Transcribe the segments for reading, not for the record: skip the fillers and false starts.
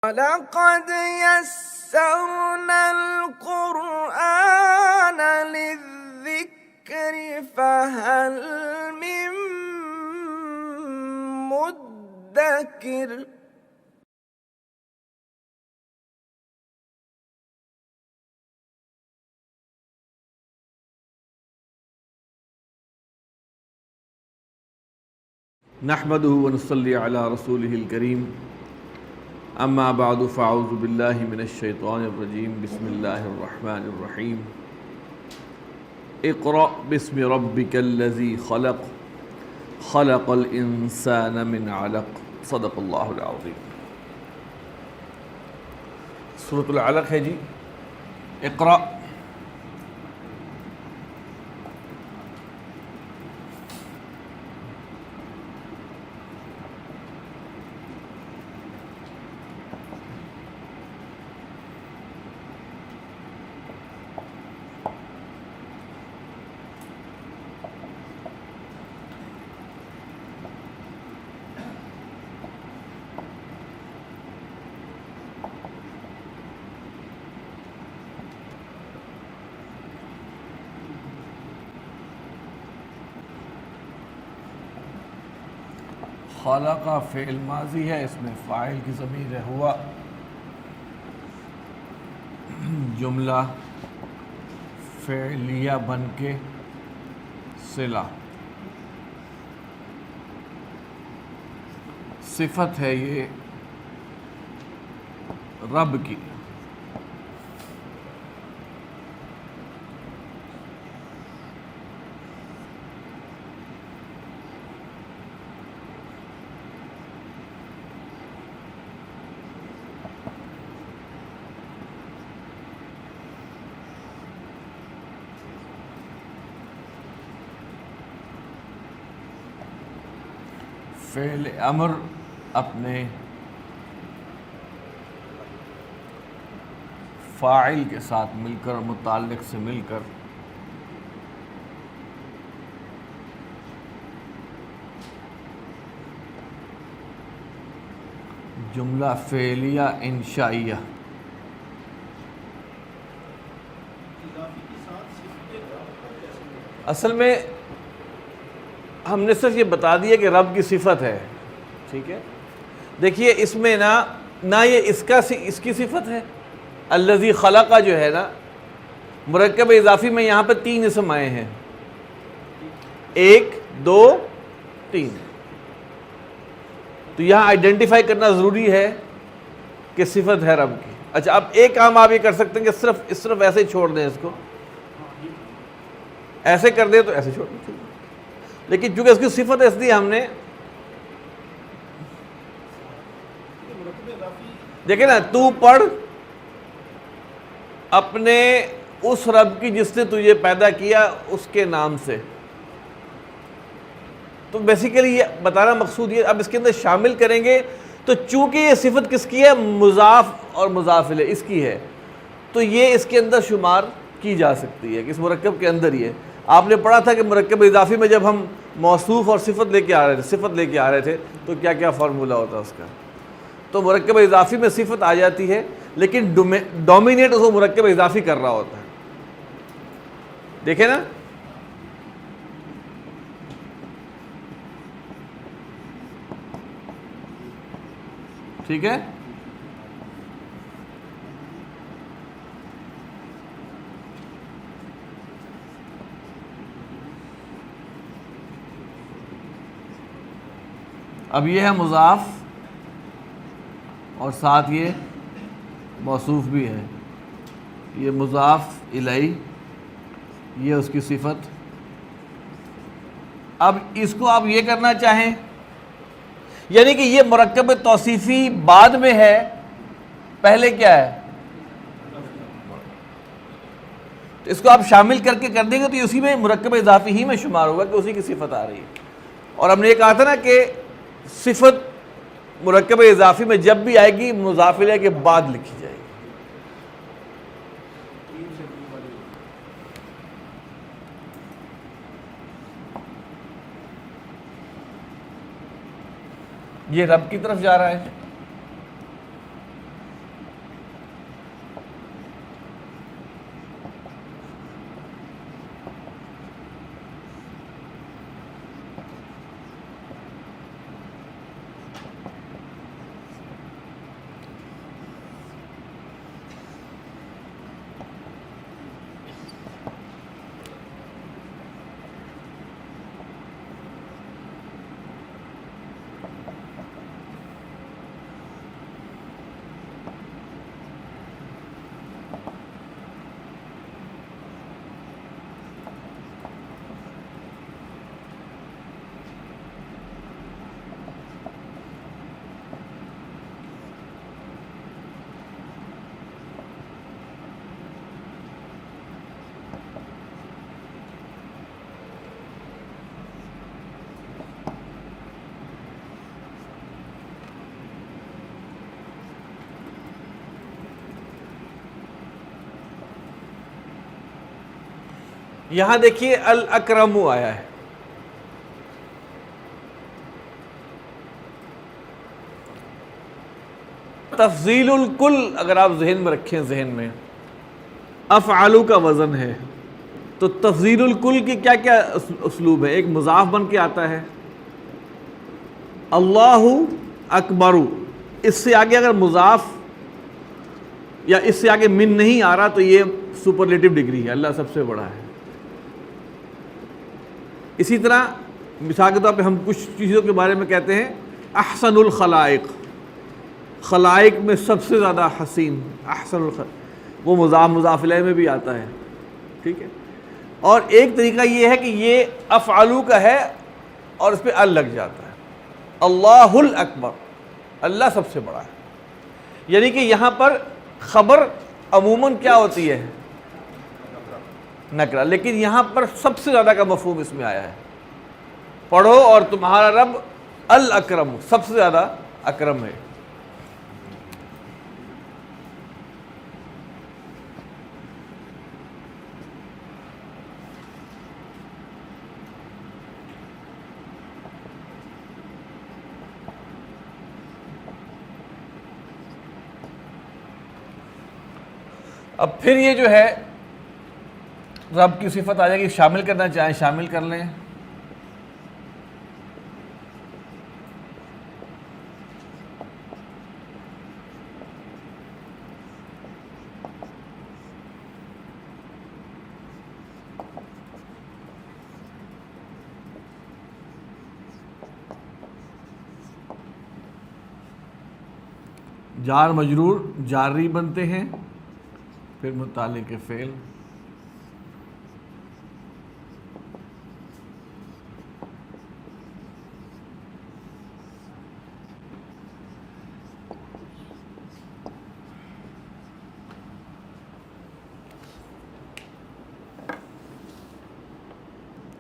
وَلَقَدْ يَسَّرْنَا الْقُرْآنَ لِلذِّكْرِ فَهَلْ مِن مُّدَّكِرٍ نحمده ونصلي على رسوله الكريم اما بعد فاعوذ بالله من الشيطان الرجيم بسم الله الرحمن الرحيم اقرأ باسم ربك الذي خلق خلق الانسان من علق صدق اللہ العظیم۔ سورۃ العلق ہے جی۔ اقرأ خلق فعل ماضی ہے، اس میں فاعل کی ضمیر ہے ہوا، جملہ فعلیہ بن کے صلہ، صفت ہے یہ رب کی۔ فعل امر اپنے فاعل کے ساتھ مل کر، متعلق سے مل کر جملہ فعلیہ انشائیہ۔ اصل میں ہم نے صرف یہ بتا دیا کہ رب کی صفت ہے، ٹھیک ہے۔ دیکھیے اس میں نہ یہ اس کی صفت ہے، الذی خلق جو ہے نا، مرکب اضافی میں یہاں پہ 3 اسم آئے ہیں، 1 2 3، تو یہاں آئیڈینٹیفائی کرنا ضروری ہے کہ صفت ہے رب کی۔ اچھا، اب ایک کام آپ یہ کر سکتے ہیں کہ صرف ایسے ہی چھوڑ دیں، اس کو ایسے کر دیں تو ایسے چھوڑ دیں، لیکن چونکہ اس کی صفت ہے اس لیے ہم نے دیکھیں نا، تو پڑھ اپنے اس رب کی جس نے تجھے پیدا کیا اس کے نام سے۔ تو بیسیکلی یہ بتانا مقصود یہ، اب اس کے اندر شامل کریں گے تو چونکہ یہ صفت کس کی ہے، مضاف اور مضاف الیہ اس کی ہے، تو یہ اس کے اندر شمار کی جا سکتی ہے کہ اس مرکب کے اندر ہی ہے۔ آپ نے پڑھا تھا کہ مرکب اضافی میں جب ہم موصوف اور صفت لے کے آ رہے تھے تو کیا کیا فارمولہ ہوتا ہے اس کا۔ تو مرکب اضافی میں صفت آ جاتی ہے، لیکن ڈومینیٹ اس کو مرکب اضافی کر رہا ہوتا ہے، دیکھیں نا۔ ٹھیک ہے، اب یہ ہے مضاف اور ساتھ یہ موصوف بھی ہے، یہ مضاف الیہ، یہ اس کی صفت۔ اب اس کو آپ یہ کرنا چاہیں، یعنی کہ یہ مرکب توصیفی بعد میں ہے، پہلے کیا ہے، تو اس کو آپ شامل کر کے کر دیں گے تو اسی میں مرکب اضافی ہی میں شمار ہوگا کہ اسی کی صفت آ رہی ہے۔ اور ہم نے یہ کہا تھا نا کہ صفت مرکب اضافی میں جب بھی آئے گی مضاف الیہ کے بعد لکھی جائے گی۔ یہ رب کی طرف جا رہا ہے، یہاں دیکھیے الاکرم آیا ہے، تفضیل الکل اگر آپ ذہن میں رکھیں، ذہن میں افعالو کا وزن ہے، تو تفضیل الکل کی کیا کیا اسلوب ہے؟ ایک مضاف بن کے آتا ہے، اللہ اکبر، اس سے آگے اگر مضاف یا اس سے آگے من نہیں آ رہا تو یہ سپرلیٹو ڈگری ہے، اللہ سب سے بڑا ہے۔ اسی طرح مثال کے طور پہ ہم کچھ چیزوں کے بارے میں کہتے ہیں احسن الخلائق، خلائق میں سب سے زیادہ حسین، احسن الخلائق، وہ مضاف الیہ میں بھی آتا ہے، ٹھیک ہے۔ اور ایک طریقہ یہ ہے کہ یہ افعلو کا ہے اور اس پہ ال لگ جاتا ہے، اللہ الاکبر، اللہ سب سے بڑا ہے، یعنی کہ یہاں پر خبر عموماً کیا ہوتی ہے؟ نکرہ، لیکن یہاں پر سب سے زیادہ کا مفہوم اس میں آیا ہے، پڑھو اور تمہارا رب الاکرم، سب سے زیادہ اکرم ہے۔ اب پھر یہ جو ہے رب کی صفت آ جائے گی، شامل کرنا چاہیں شامل کر لیں۔ جار مجرور جاری بنتے ہیں، پھر متعلق فعل،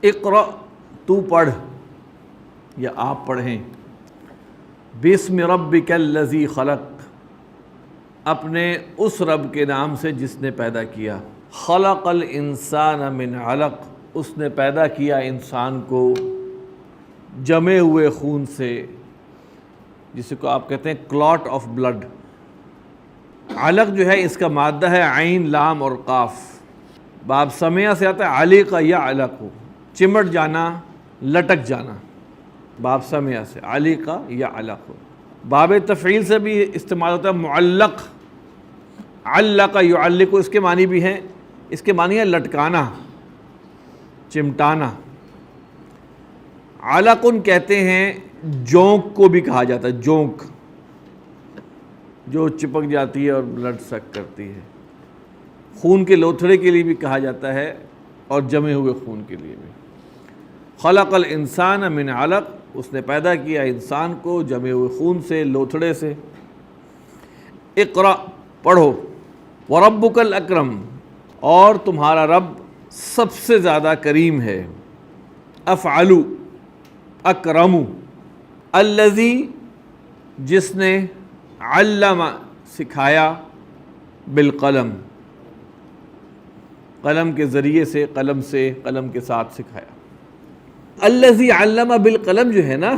اقرأ تو پڑھ یا آپ پڑھیں، بسم ربک الذی خلق، اپنے اس رب کے نام سے جس نے پیدا کیا، خلق الانسان من علق، اس نے پیدا کیا انسان کو جمے ہوئے خون سے، جسے کو آپ کہتے ہیں کلاٹ آف بلڈ۔ علق جو ہے اس کا مادہ ہے عین، لام اور قاف، باب سمعہ سے آتا ہے علق یا علق، چمٹ جانا، لٹک جانا، باب سمعہ سے علق یا علق۔ باب تفعیل سے بھی استعمال ہوتا ہے معلق، علق یعلق، اس کے معنی بھی ہیں، اس کے معنی ہے لٹکانا، چمٹانا۔ علقن کہتے ہیں جونک کو بھی کہا جاتا ہے، جونک جو چپک جاتی ہے اور بلڈ سک کرتی ہے، خون کے لوتھڑے کے لیے بھی کہا جاتا ہے اور جمے ہوئے خون کے لیے بھی۔ خلق الانسان من علق، اس نے پیدا کیا انسان کو جمے ہوئے خون سے، لوتھڑے سے۔ اقرأ پڑھو، وربک الاکرم، اور تمہارا رب سب سے زیادہ کریم ہے، افعلو اکرم، الذی جس نے، علم سکھایا، بالقلم قلم کے ذریعے سے، قلم سے، قلم کے ساتھ سکھایا۔ الذی علم بالقلم جو ہے نا،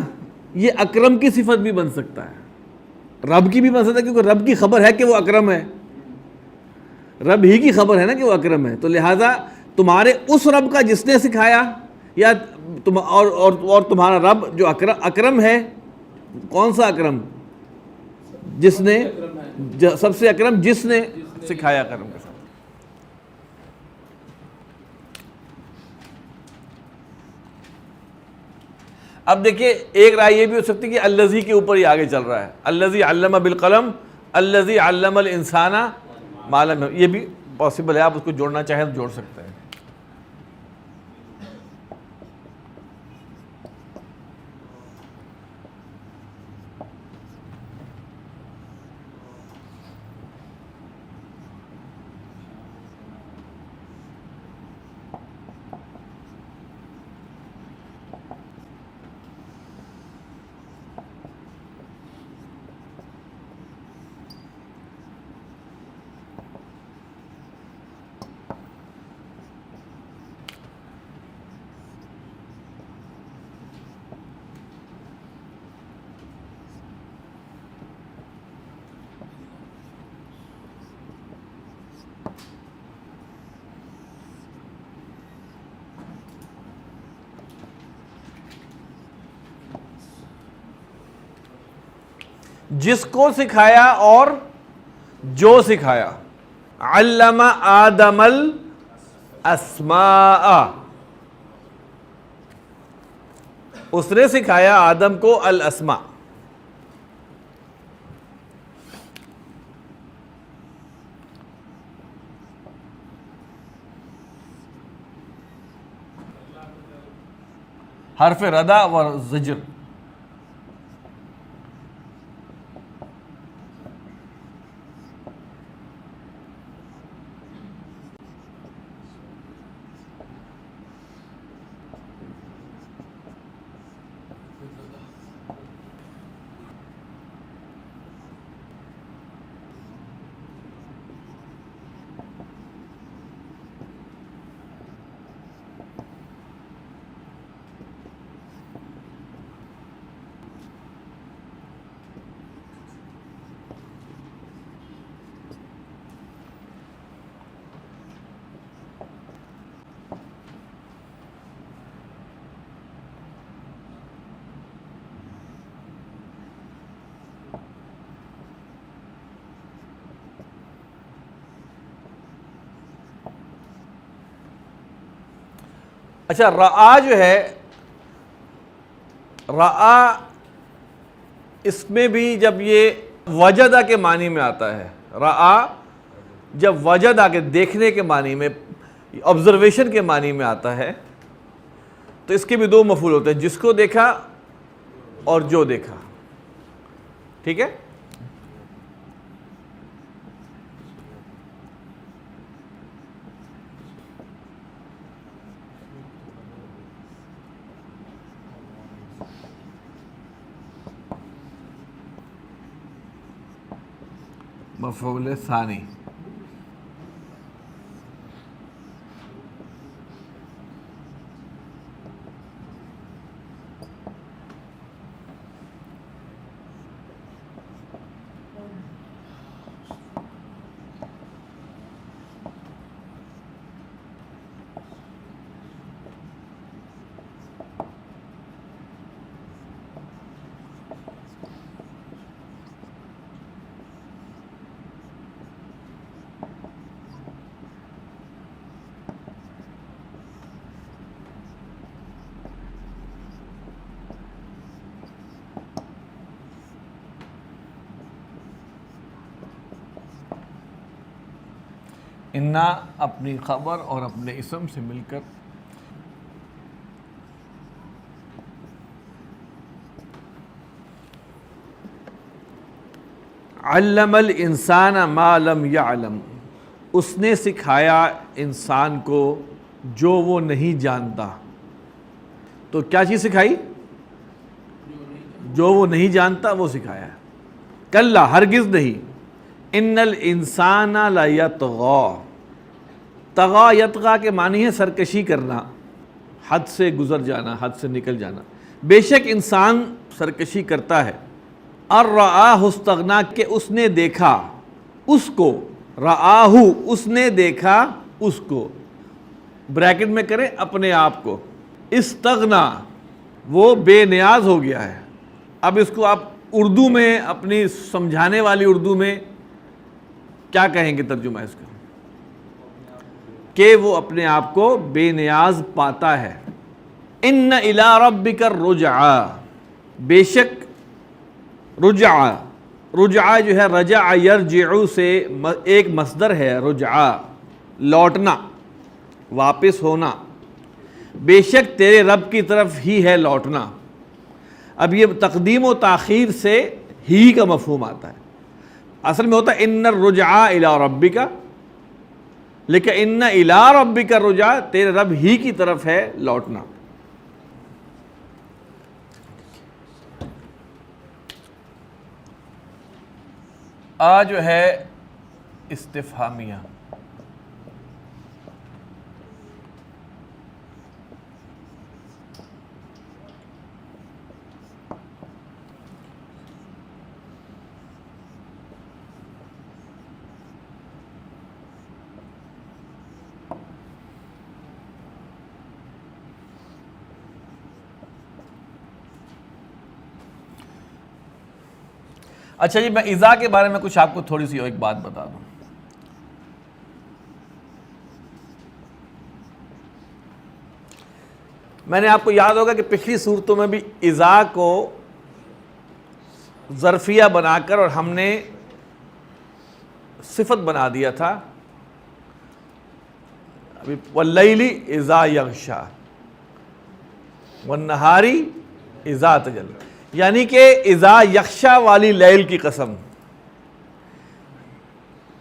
یہ اکرم کی صفت بھی بن سکتا ہے، رب کی بھی بن سکتا ہے، کیونکہ رب کی خبر ہے کہ وہ اکرم ہے، رب ہی کی خبر ہے نا کہ وہ اکرم ہے، تو لہٰذا تمہارے اس رب کا جس نے سکھایا، یا اور تمہارا رب جو اکرم ہے، کون سا اکرم؟ جس نے، سب سے اکرم جس نے سکھایا کرم کے ساتھ۔ اب دیکھیے ایک رائے یہ بھی ہو سکتی ہے کہ الذی کے اوپر ہی آگے چل رہا ہے، الذی علم بالقلم، الذی علم الانسان ما لم، یہ بھی پاسبل ہے، آپ اس کو جوڑنا چاہیں تو جوڑ سکتے ہیں۔ جس کو سکھایا اور جو سکھایا. علم آدم الاسماء، اس نے سکھایا آدم کو الاسماء. حرف ردع و زجر. اچھا، رعا جو ہے، رعا اس میں بھی جب یہ وجدہ کے معنی میں آتا ہے، رعا جب وجدہ کے دیکھنے کے معنی میں، آبزرویشن کے معنی میں آتا ہے، تو اس کے بھی دو مفعول ہوتے ہیں، جس کو دیکھا اور جو دیکھا. ٹھیک ہے؟ مفعول ثانی. انا اپنی خبر اور اپنے اسم سے مل کر علم الانسان ما لم یعلم، اس نے سکھایا انسان کو جو وہ نہیں جانتا. تو کیا چیز سکھائی؟ جو وہ نہیں جانتا وہ سکھایا. کلا، ہرگز نہیں. ان الانسان لیطغی، طغا یطغا کے معنی ہے سرکشی کرنا، حد سے گزر جانا، حد سے نکل جانا. بے شک انسان سرکشی کرتا ہے. الرآہ استغنا، کہ اس نے دیکھا اس کو، رآہ اس نے دیکھا اس کو، بریکٹ میں کریں اپنے آپ کو. استغنا وہ بے نیاز ہو گیا ہے. اب اس کو آپ اردو میں، اپنی سمجھانے والی اردو میں کیا کہیں گے ترجمہ اس کا؟ کہ وہ اپنے آپ کو بے نیاز پاتا ہے. ان الی ربک الرجعی، بے شک رجعہ، رجعہ جو ہے رجع یرجع سے ایک مصدر ہے. رجعہ لوٹنا، واپس ہونا. بے شک تیرے رب کی طرف ہی ہے لوٹنا. اب یہ تقدیم و تاخیر سے ہی کا مفہوم آتا ہے. اصل میں ہوتا ہے ان الرجعہ الی ربک، لیکن ان الی ربک الرجعہ، تیرے رب ہی کی طرف ہے لوٹنا. جو ہے استفہامیہ. اچھا جی، میں اذا کے بارے میں کچھ آپ کو تھوڑی سی ایک بات بتا دوں. میں نے آپ کو یاد ہوگا کہ پچھلی صورتوں میں بھی اذا کو ظرفیہ بنا کر اور ہم نے صفت بنا دیا تھا. ابھی واللیل اذا یغشا والنہار اذا تجلی، یعنی کہ اذا یغشا والی لیل کی قسم،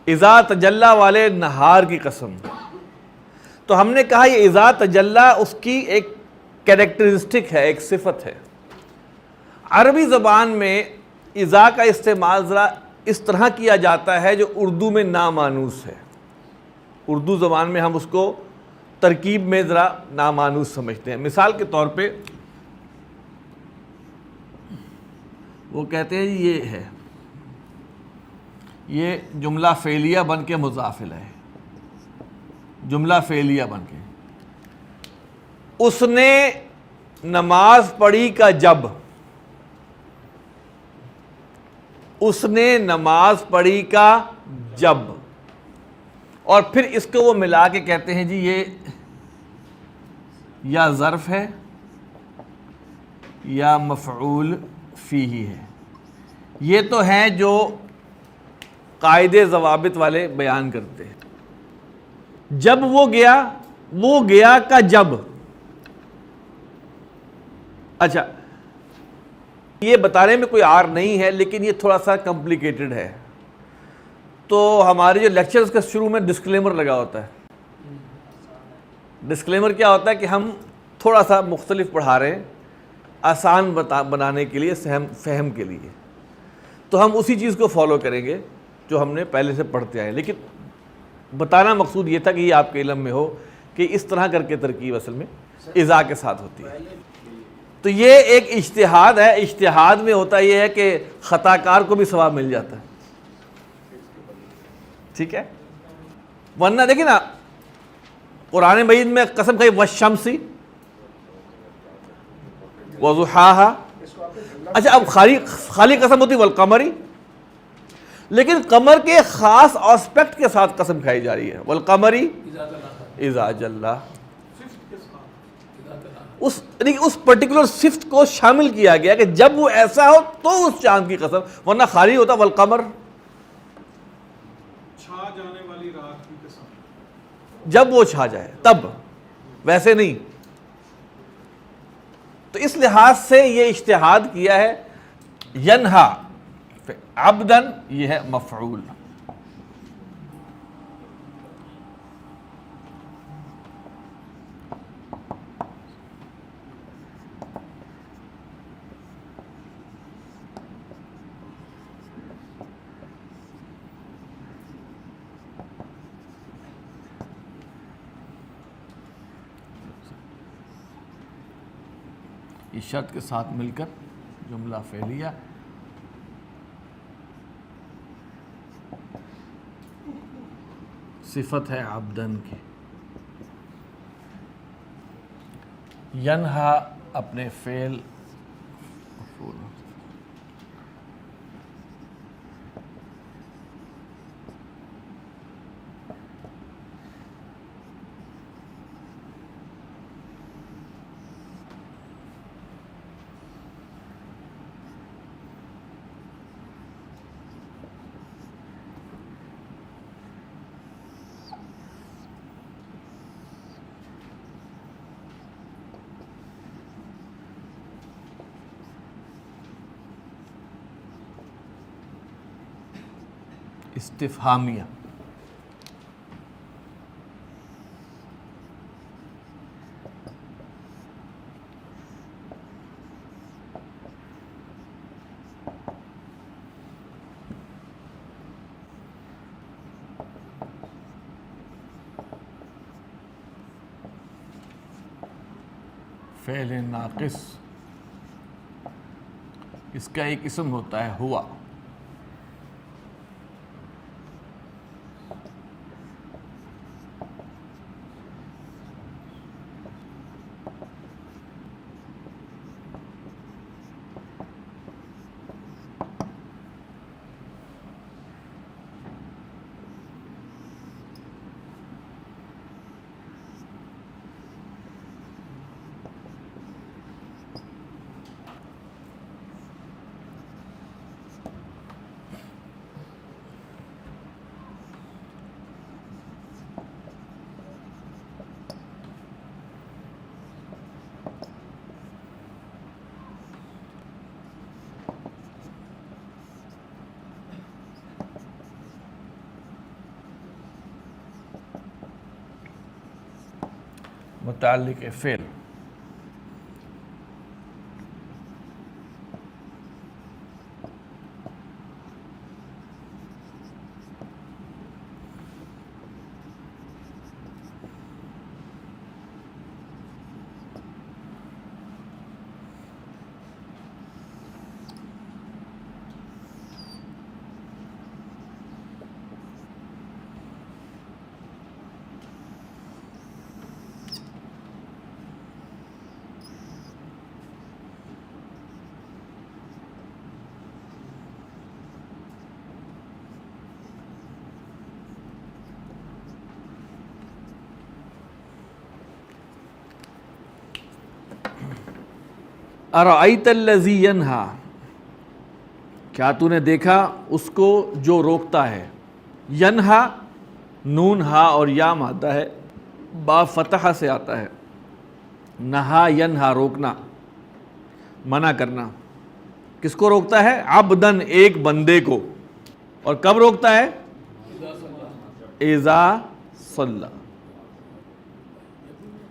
اذا تجلی والے نہار کی قسم. تو ہم نے کہا یہ اذا تجلی اس کی ایک کیریکٹرسٹک ہے، ایک صفت ہے. عربی زبان میں اذا کا استعمال ذرا اس طرح کیا جاتا ہے جو اردو میں نامانوس ہے. اردو زبان میں ہم اس کو ترکیب میں ذرا نامانوس سمجھتے ہیں. مثال کے طور پہ وہ کہتے ہیں یہ ہے، یہ جملہ فعلیہ بن کے مضاف الیہ ہے. جملہ فعلیہ بن کے، اس نے نماز پڑھی کا جب، اس نے نماز پڑھی کا جب، اور پھر اس کو وہ ملا کے کہتے ہیں جی یہ یا ظرف ہے یا مفعول فیہ ہے. یہ تو ہیں جو قاعدے ضوابط والے بیان کرتے ہیں. جب وہ گیا کا جب. اچھا، یہ بتانے میں کوئی عار نہیں ہے لیکن یہ تھوڑا سا کمپلیکیٹڈ ہے. تو ہمارے جو لیکچرز کا شروع میں ڈسکلیمر لگا ہوتا ہے. ڈسکلیمر کیا ہوتا ہے کہ ہم تھوڑا سا مختلف پڑھا رہے ہیں آسان بنانے کے لیے، فہم کے لیے. تو ہم اسی چیز کو فالو کریں گے جو ہم نے پہلے سے پڑھتے آئے. لیکن بتانا مقصود یہ تھا کہ یہ آپ کے علم میں ہو کہ اس طرح کر کے ترکیب اصل میں اذا کے ساتھ ہوتی ہے. تو یہ ایک اجتہاد ہے. اجتہاد میں ہوتا یہ ہے کہ خطا کار کو بھی ثواب مل جاتا ہے. ٹھیک ہے، ورنہ دیکھیں نا قرآن مجید میں قسم کھائی والشمس وضحاہا. اچھا، اب خالی قسم ہوتی والقمر، لیکن قمر کے خاص آسپیکٹ کے ساتھ قسم کھائی جا رہی ہے. والقمر اذا جلا، اس پرٹیکولر صفت کو شامل کیا گیا کہ جب وہ ایسا ہو تو اس چاند کی قسم، ورنہ خالی ہوتا والقمر چھا جانے والی رات کی قسم، جب وہ چھا جائے تب، ویسے نہیں. تو اس لحاظ سے یہ اجتہاد کیا ہے. ینہا عبدن، یہ ہے مفعول. اس شرط کے ساتھ مل کر جملہ فعلیہ. صفت ہے عبدن کی. ینہا اپنے فعل مفعول. استفہامیہ. فعل ناقص، اس کا ایک اسم ہوتا ہے ہوا. متعلق فعل. ارأیت الذی ینہا، کیا تو نے دیکھا اس کو جو روکتا ہے. ینہا نون ہا اور یا مادہ ہے، با فتح سے آتا ہے. نہا ینہا روکنا، منع کرنا. کس کو روکتا ہے؟ عبدن ایک بندے کو. اور کب روکتا ہے؟ اذا صلی،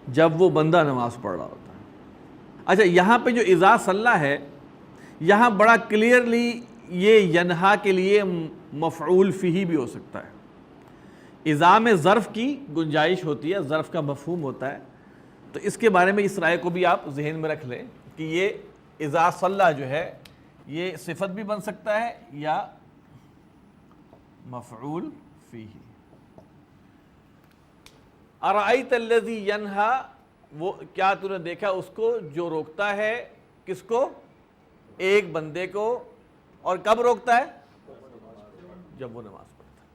جب وہ بندہ نماز پڑھ رہا ہوتا ہے. اچھا یہاں پہ جو اذا صلی ہے، یہاں بڑا کلیئرلی یہ ینہا کے لیے مفعول فیہ بھی ہو سکتا ہے. اذا میں ظرف کی گنجائش ہوتی ہے، ظرف کا مفہوم ہوتا ہے. تو اس کے بارے میں اس رائے کو بھی آپ ذہن میں رکھ لیں کہ یہ اذا صلی جو ہے یہ صفت بھی بن سکتا ہے یا مفعول فیہ. ارأیت الذی ینہا، وہ کیا تو نے دیکھا اس کو جو روکتا ہے. کس کو؟ ایک بندے کو. اور کب روکتا ہے؟ جب وہ نماز پڑھتا ہے.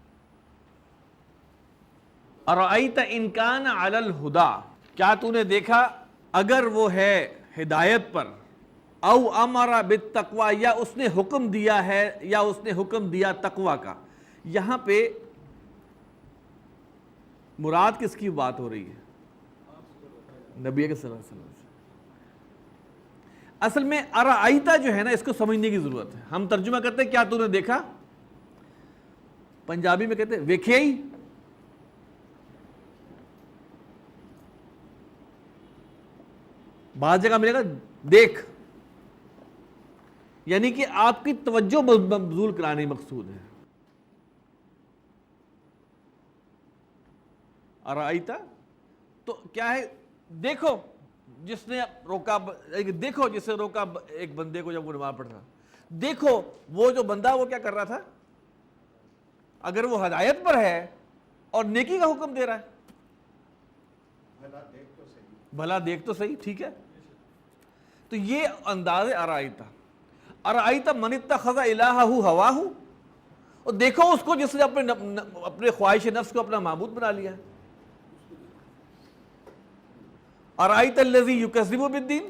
ارأیت ان کان علی الہدی، کیا تو نے دیکھا اگر وہ ہے ہدایت پر. او امر بالتقوی، یا اس نے حکم دیا ہے، یا اس نے حکم دیا تقوی کا. یہاں پہ مراد کس کی بات ہو رہی ہے؟ نبی صلی اللہ علیہ وسلم. اصل میں ارأیتا جو ہے نا، اس کو سمجھنے کی ضرورت ہے. ہم ترجمہ کرتے ہیں کیا تو نے دیکھا، پنجابی میں کہتے ہیں ویکھے ہی. بعض جگہ ملے گا دیکھ، یعنی کہ آپ کی توجہ مبذول کرانے مقصود ہے. ارأیتا تو کیا ہے؟ دیکھو جس نے روکا، دیکھو جس نے روکا ایک بندے کو جب وہ نماز پڑھ رہا. دیکھو وہ جو بندہ وہ کیا کر رہا تھا. اگر وہ ہدایت پر ہے اور نیکی کا حکم دے رہا ہے، بھلا دیکھ تو صحیح. ٹھیک ہے، تو یہ انداز ارأیتا. ارأیتا من اتخذ الہہ ہواہ، اور دیکھو اس کو جس نے اپنے خواہش نفس کو اپنا معبود بنا لیا ہے. ارأیت الذی یکذب بالدین،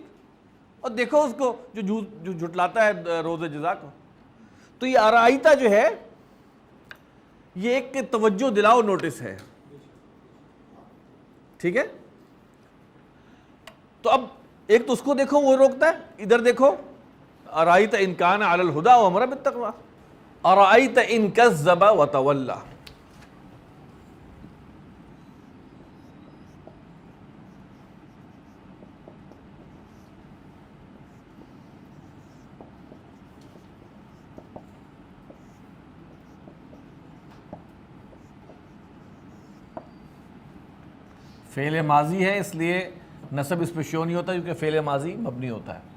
اور دیکھو اس کو جو جھٹلاتا ہے روز جزا کو. تو یہ ارأیتا جو ہے یہ ایک توجہ دلاؤ نوٹس ہے. ٹھیک ہے، تو اب ایک تو اس کو دیکھو وہ روکتا ہے، ادھر دیکھو ارأیت ان کان علی الہدی وامر بالتقوی. ارأیت ان کذب وتولی، فعل ماضی ہے اس لیے نصب اس پہ شو نہیں ہوتا کیونکہ فعل ماضی مبنی ہوتا ہے.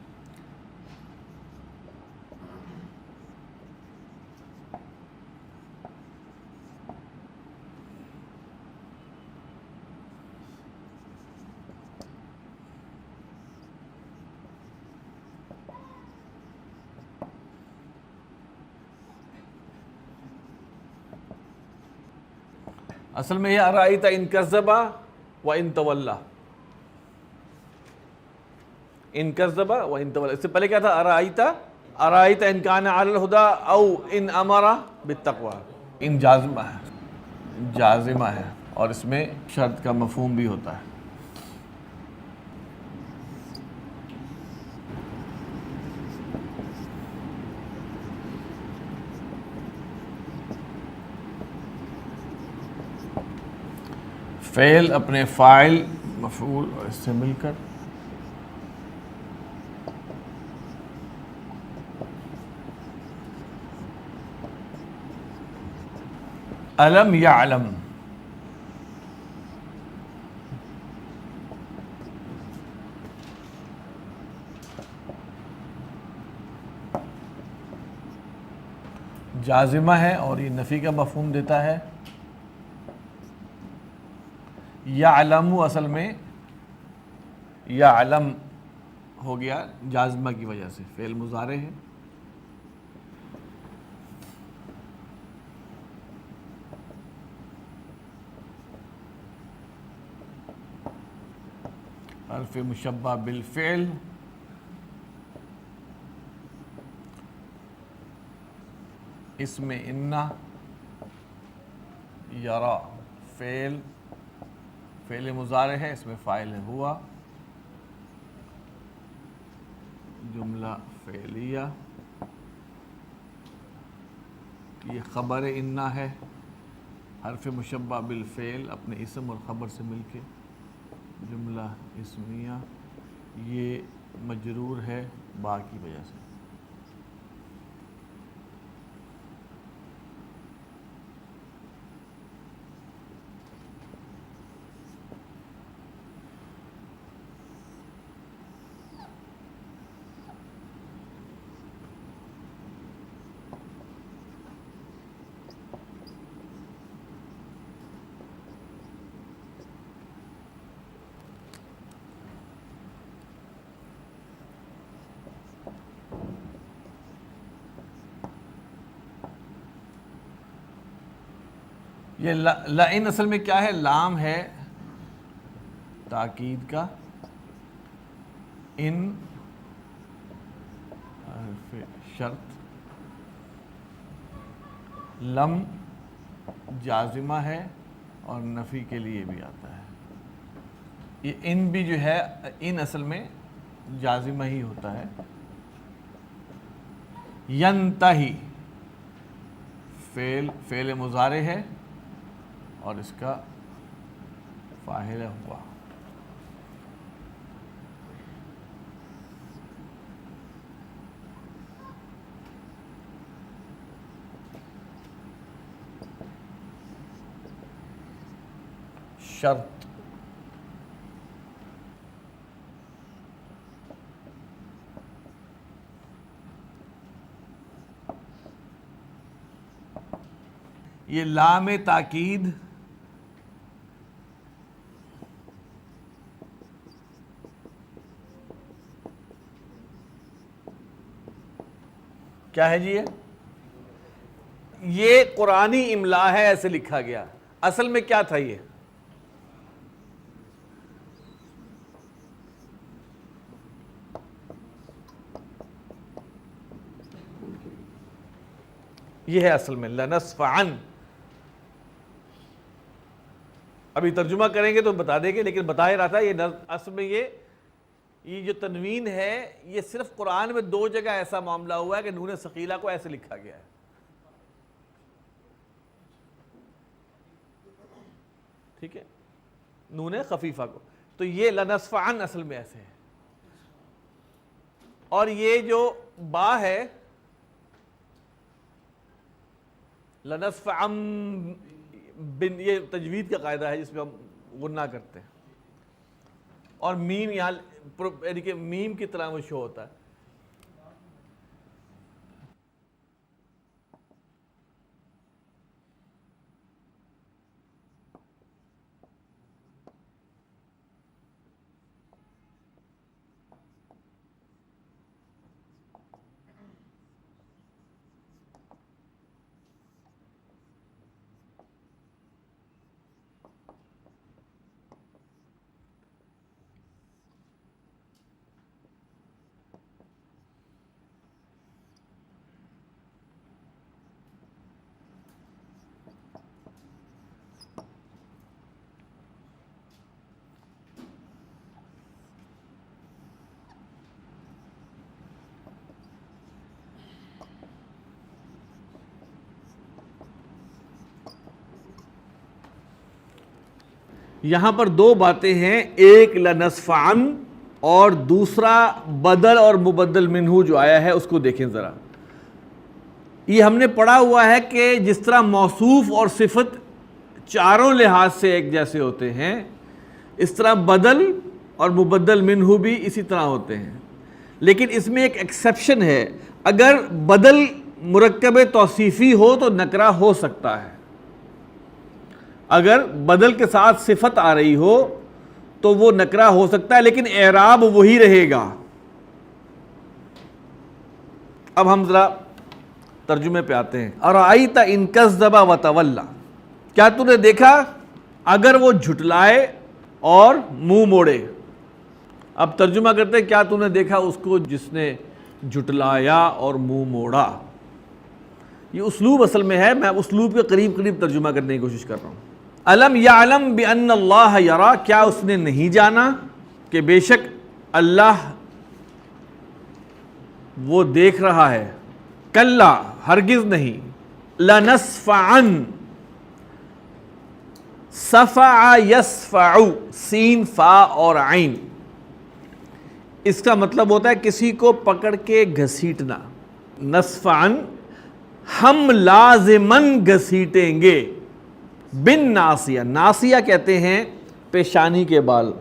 اصل میں یہ ارأیت ان کذب و ان تولی، ان کذب و ان تولی. اس سے پہلے کیا تھا؟ ارأیت ان کان علی الہدی او ان امر بالتقوی. ان جازمہ ہے، جازمہ ہے، اور اس میں شرط کا مفہوم بھی ہوتا ہے. فعل اپنے فاعل مفعول اور اس سے مل کر علم یعلم، جازمہ ہے اور یہ نفی کا مفہوم دیتا ہے. یعلم اصل میں یعلم ہو گیا جازمہ کی وجہ سے، فعل مضارع ہے. حرف مشبہ بالفعل، اسم انہ، یرا فعل مضارع ہے، اس میں فاعل ہے ہوا، جملہ فعلیہ، یہ خبر انہ ہے، حرف مشبہ بالفعل اپنے اسم اور خبر سے مل کے جملہ اسمیہ، یہ مجرور ہے با کی وجہ سے. یہ لئن اصل میں کیا ہے؟ لام ہے تاکید کا، ان حرف شرط، لم جازمہ ہے اور نفی کے لیے بھی آتا ہے. یہ ان بھی جو ہے، ان اصل میں جازمہ ہی ہوتا ہے. ینتہی فعل مضارع ہے اور اس کا فاعل ہوا. شرط، یہ لام تاکید کیا ہے جی؟ یہ قرآنی املا ہے، ایسے لکھا گیا. اصل میں کیا تھا؟ یہ ہے اصل میں لنصفعن. ابھی ترجمہ کریں گے تو بتا دیں گے، لیکن بتا ہی رہا تھا یہ اصل میں یہ جو تنوین ہے، یہ صرف قرآن میں 2 جگہ ایسا معاملہ ہوا ہے کہ نون ثقیلہ کو ایسے لکھا گیا ہے. ٹھیک ہے، نون خفیفہ کو. تو یہ لنصفعن اصل میں ایسے ہے. اور یہ جو با ہے لنصفعن بن، یہ تجوید کا قاعدہ ہے جس میں ہم غنہ کرتے ہیں، اور میم یہاں یعنی کہ میم کی طرح وہ شو ہوتا ہے. یہاں پر دو باتیں ہیں، ایک لنصفعن اور دوسرا بدل اور مبدل منہ جو آیا ہے اس کو دیکھیں ذرا. یہ ہم نے پڑھا ہوا ہے کہ جس طرح موصوف اور صفت چاروں لحاظ سے ایک جیسے ہوتے ہیں، اس طرح بدل اور مبدل منہ بھی اسی طرح ہوتے ہیں. لیکن اس میں ایک ایکسیپشن ہے، اگر بدل مرکب توصیفی ہو تو نکرہ ہو سکتا ہے. اگر بدل کے ساتھ صفت آ رہی ہو تو وہ نکرہ ہو سکتا ہے، لیکن اعراب وہی رہے گا. اب ہم ذرا ترجمے پہ آتے ہیں. ارأیت ان کذب وتولی، کیا تو نے دیکھا اگر وہ جھٹلائے اور منہ موڑے. اب ترجمہ کرتے ہیں، کیا تو نے دیکھا اس کو جس نے جھٹلایا اور منہ موڑا. یہ اسلوب اصل میں ہے، میں اسلوب کے قریب قریب ترجمہ کرنے کی کوشش کر رہا ہوں. الم یعلم بان اللہ یرا، کیا اس نے نہیں جانا کہ بے شک اللہ وہ دیکھ رہا ہے. کلا، ہرگز نہیں. لنصفعن، صفع یصفع، سین فا اور عین، اس کا مطلب ہوتا ہے کسی کو پکڑ کے گھسیٹنا. نصفعن، ہم لازماً گھسیٹیں گے. بن ناسیہ، ناسیہ کہتے ہیں پیشانی کے بال.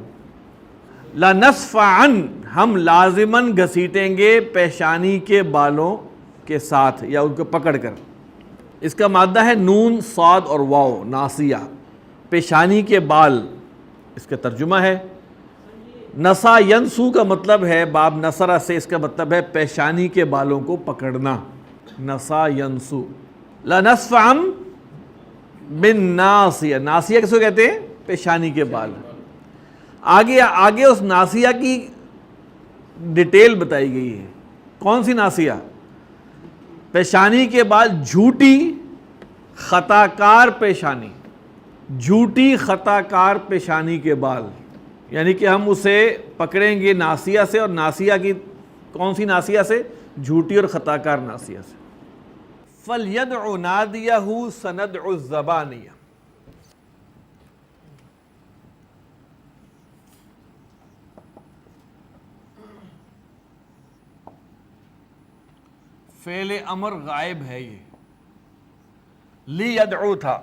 لنصفعن، ہم لازماً گھسیٹیں گے پیشانی کے بالوں کے ساتھ یا ان کو پکڑ کر. اس کا مادہ ہے نون صاد اور واو، ناسیہ، پیشانی کے بال، اس کا ترجمہ ہے. نسا ینسو کا مطلب ہے باب نصرہ سے، اس کا مطلب ہے پیشانی کے بالوں کو پکڑنا. نسا ینسو. لنصفعن بالناسیہ، ناسیہ کس کو کہتے ہیں؟ پیشانی کے بال. آگے اس ناسیہ کی ڈیٹیل بتائی گئی ہے. کون سی ناسیہ؟ پیشانی کے بال، جھوٹی خطا کار پیشانی، جھوٹی خطا کار پیشانی کے بال. یعنی کہ ہم اسے پکڑیں گے ناسیہ سے، اور ناسیہ کی کون سی ناسیہ سے؟ جھوٹی اور خطا کار ناسیہ سے. فَلْيَدْعُ نَادِيَهُ سَنَدْعُ الزَّبَانِيَّ. فعل امر غائب ہے، یہ لیدعو تھا.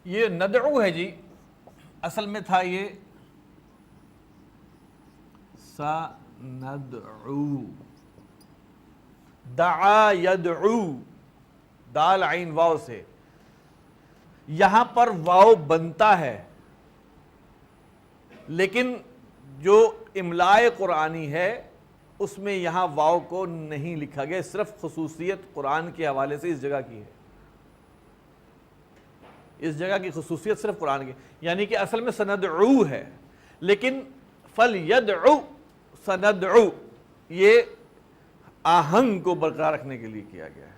یہ ندعو ہے جی، اصل میں تھا یہ سندعو، دعا یدعو، دال عین واو سے. یہاں پر واو بنتا ہے، لیکن جو املائے قرآنی ہے اس میں یہاں واو کو نہیں لکھا گیا، صرف خصوصیت قرآن کے حوالے سے اس جگہ کی ہے. اس جگہ کی خصوصیت صرف قرآن کی، یعنی کہ اصل میں سندعو ہے، لیکن فَلْيَدْعُ سندعو یہ آہنگ کو برقرار رکھنے کے لیے کیا گیا ہے.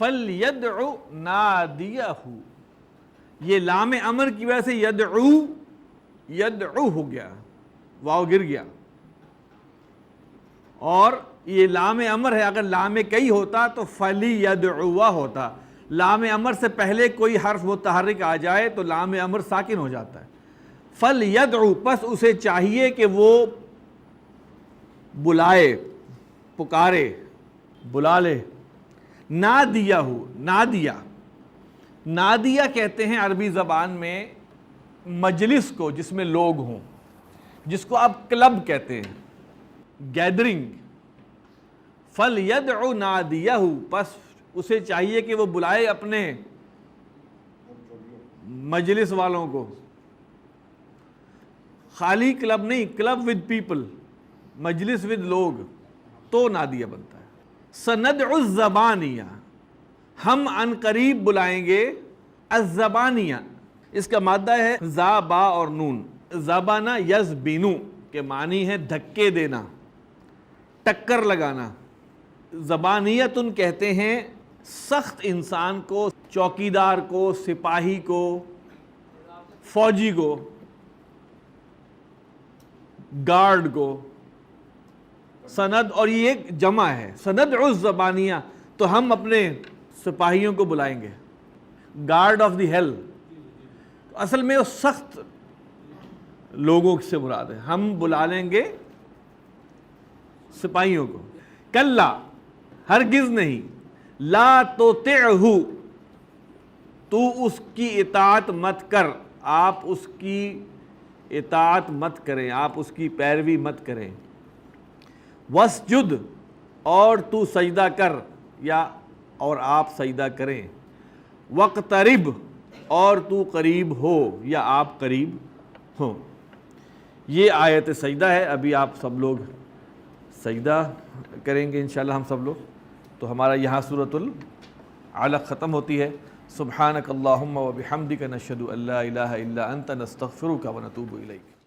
فَلْيَدْعُ نَادِيَهُ، یہ لام امر کی وجہ سے یدعو ہو گیا، واو گر گیا، اور یہ لام امر ہے، اگر لام کئی ہوتا تو فَلْيَدْعُوَ ہوتا، لام امر سے پہلے کوئی حرف متحرک آ جائے تو لام امر ساکن ہو جاتا ہے۔ فَلْيَدْعُ، پس اسے چاہیے کہ وہ بلائے، پکارے، بلا لے، نادیہ نادیہ کہتے ہیں عربی زبان میں مجلس کو جس میں لوگ ہوں، جس کو آپ کلب کہتے ہیں، گیدرنگ۔ فَلْيَدْعُ نَادِيَهُ، پس اسے چاہیے کہ وہ بلائے اپنے مجلس والوں کو، خالی کلب نہیں، کلب ود پیپل، مجلس ود لوگ، تو نادیہ بنتا ہے۔ سَنَدْعُ الزَّبَانِيَّ، ہم عن قریب بلائیں گے الزبانیہ، اس کا مادہ ہے زا با اور نون، زبانہ یزبینو کے معنی ہے دھکے دینا، ٹکر لگانا۔ زبانیتن کہتے ہیں سخت انسان کو، چوکیدار کو، سپاہی کو، فوجی کو، گارڈ کو۔ سند، اور یہ ایک جمع ہے، سندعو الزبانیہ، تو ہم اپنے سپاہیوں کو بلائیں گے، گارڈ آف دی ہیل، اصل میں وہ سخت لوگوں سے مراد ہے، ہم بلا لیں گے سپاہیوں کو۔ کلا، ہرگز نہیں، لا تطعہ، تو اس کی اطاعت مت کر، آپ اس کی اطاعت مت کریں، آپ اس کی پیروی مت کریں۔ واسجد، اور تو سجدہ کر، یا اور آپ سجدہ کریں۔ واقترب، اور تو قریب ہو، یا آپ قریب ہو۔ یہ آیت سجدہ ہے، ابھی آپ سب لوگ سجدہ کریں گے انشاءاللہ ہم سب لوگ، تو ہمارا یہاں سورۃ العلق ختم ہوتی ہے۔ سبحانک اللہم و بحمدک، نشہد ان لا الہ الا انت، نستغفرک و نتوب الیک۔